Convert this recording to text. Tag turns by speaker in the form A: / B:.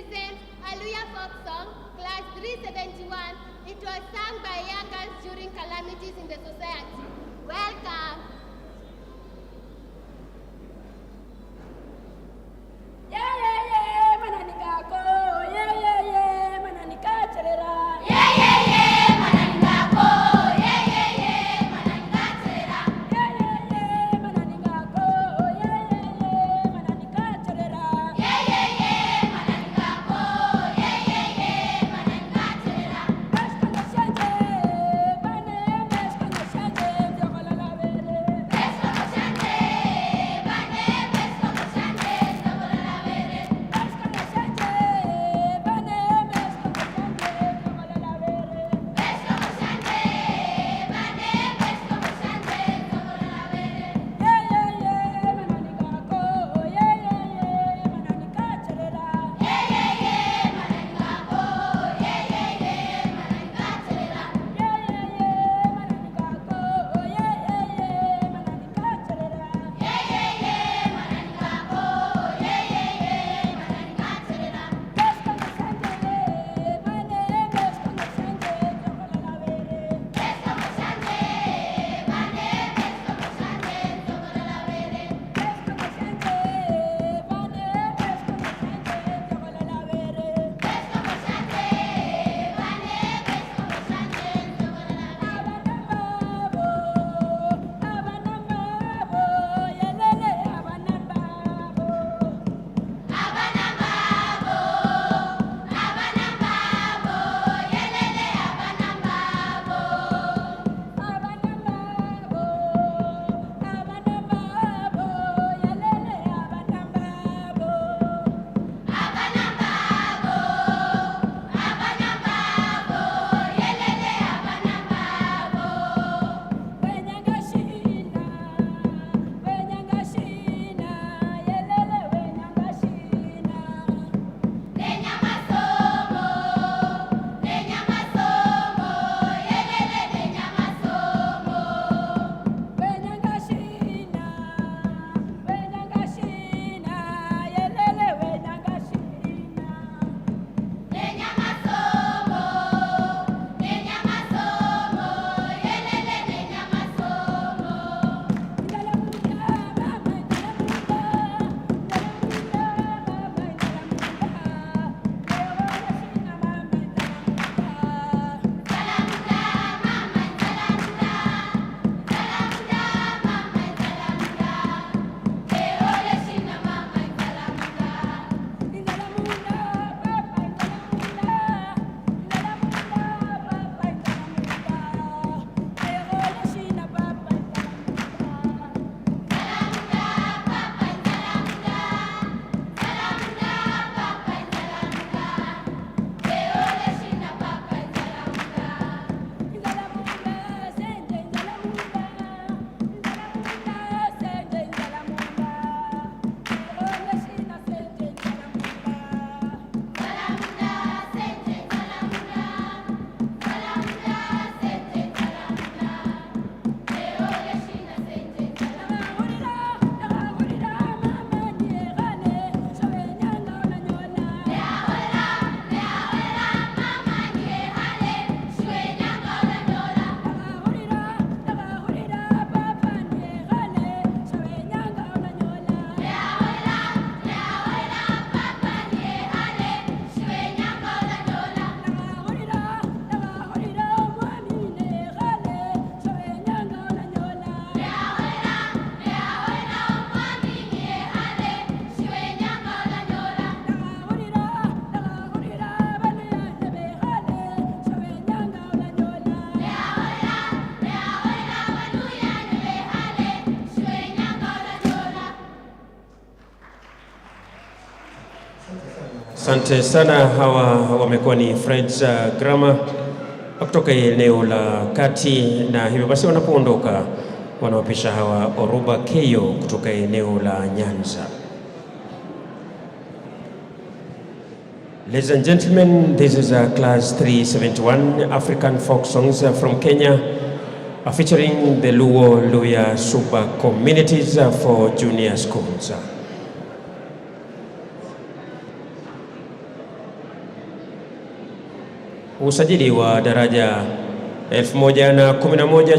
A: present a Luya folk song, class 371. It was sung by young girls during calamities in the society. Welcome.
B: Asante sana. Hawa wamekuwa ni Friends Grammar kutoka eneo la kati, na hivyo basi wanapoondoka wanawapisha hawa Oruba Keyo kutoka eneo la Nyanza. Ladies and gentlemen, this is a class 371 African folk songs from Kenya, featuring the Luo Luya Suba communities for junior schools. usajili wa daraja 1011 ja